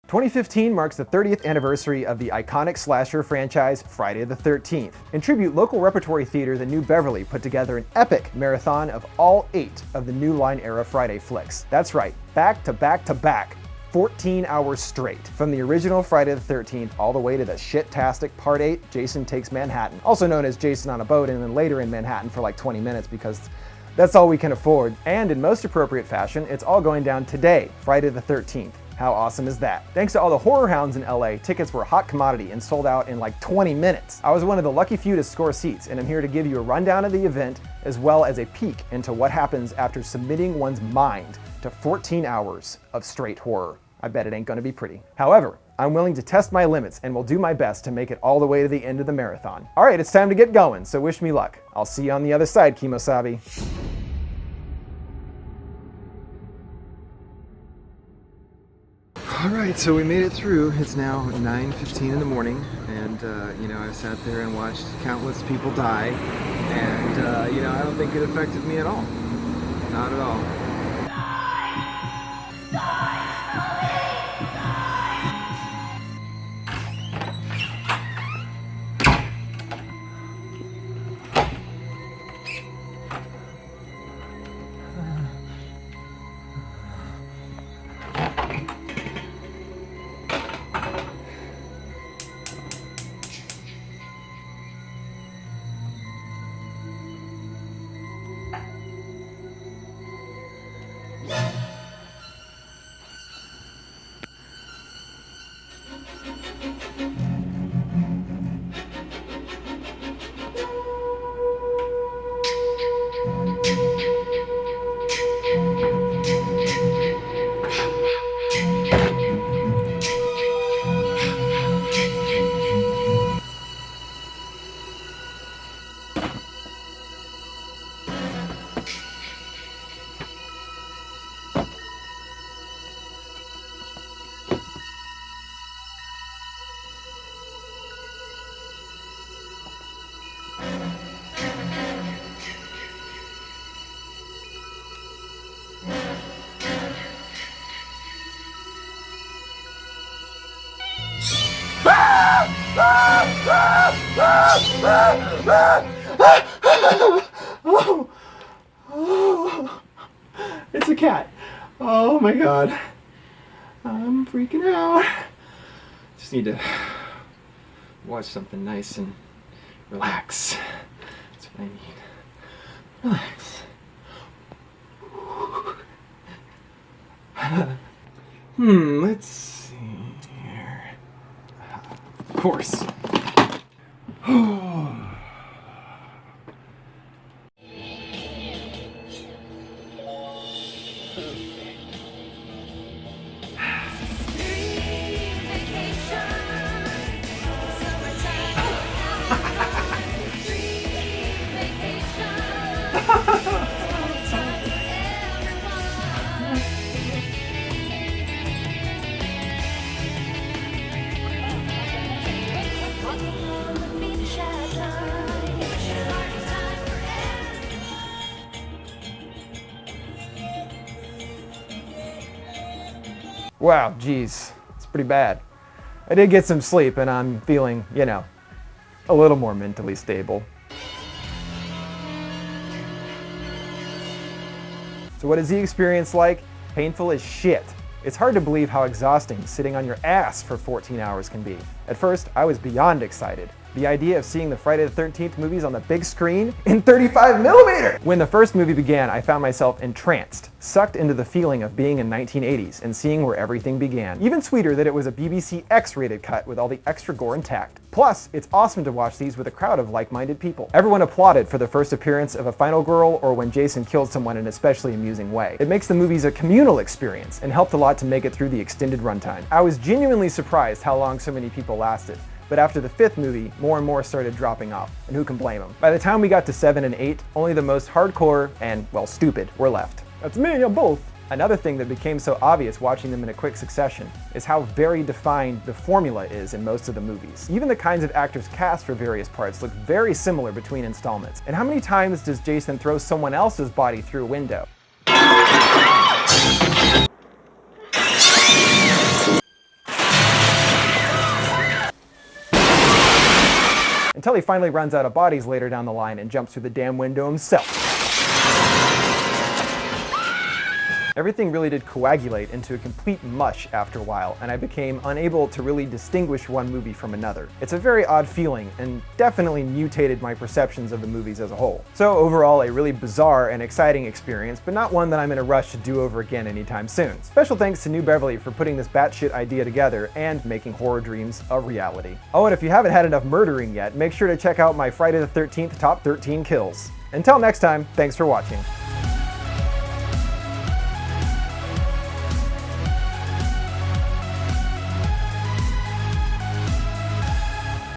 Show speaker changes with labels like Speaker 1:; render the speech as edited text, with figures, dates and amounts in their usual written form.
Speaker 1: 2015 marks the 30th anniversary of the iconic slasher franchise Friday the 13th. In tribute, local repertory theater The New Beverly put together an epic marathon of all 8 of the New Line era Friday flicks. That's right, back to back to back. 14 hours straight. From the original Friday the 13th all the way to the shit-tastic Part 8, Jason Takes Manhattan. Also known as Jason on a Boat, and then later in Manhattan for like 20 minutes because that's all we can afford. And in most appropriate fashion, it's all going down today, Friday the 13th. How awesome is that? Thanks to all the horror hounds in LA, tickets were a hot commodity and sold out in like 20 minutes. I was one of the lucky few to score seats, and I'm here to give you a rundown of the event as well as a peek into what happens after submitting one's mind to 14 hours of straight horror. I bet it ain't gonna be pretty. However, I'm willing to test my limits and will do my best to make it all the way to the end of the marathon. All right, it's time to get going, so wish me luck. I'll see you on the other side, Kimosabi. All right, so we made it through. It's now 9:15 in the morning, and I sat there and watched countless people die, and I don't think it affected me at all. Not at all. It's a cat. Oh my god. I'm freaking out. Just need to watch something nice and relax. That's what I need. Relax. Let's see here. Of course. Wow, geez, it's pretty bad. I did get some sleep and I'm feeling, a little more mentally stable. So what is the experience like? Painful as shit. It's hard to believe how exhausting sitting on your ass for 14 hours can be. At first, I was beyond excited. The idea of seeing the Friday the 13th movies on the big screen in 35mm! When the first movie began, I found myself entranced, sucked into the feeling of being in 1980s and seeing where everything began. Even sweeter that it was a BBC X-rated cut with all the extra gore intact. Plus, it's awesome to watch these with a crowd of like-minded people. Everyone applauded for the first appearance of a final girl or when Jason killed someone in an especially amusing way. It makes the movies a communal experience and helped a lot to make it through the extended runtime. I was genuinely surprised how long so many people lasted. But after the 5th movie, more and more started dropping off, and who can blame them? By the time we got to 7 and 8, only the most hardcore and, well, stupid were left. That's me, I'm both. Another thing that became so obvious watching them in a quick succession is how very defined the formula is in most of the movies. Even the kinds of actors cast for various parts look very similar between installments. And how many times does Jason throw someone else's body through a window? until he finally runs out of bodies later down the line and jumps through the damn window himself. Everything really did coagulate into a complete mush after a while, and I became unable to really distinguish one movie from another. It's a very odd feeling, and definitely mutated my perceptions of the movies as a whole. So overall, a really bizarre and exciting experience, but not one that I'm in a rush to do over again anytime soon. Special thanks to New Beverly for putting this batshit idea together and making horror dreams a reality. Oh, and if you haven't had enough murdering yet, make sure to check out my Friday the 13th Top 13 Kills. Until next time, thanks for watching.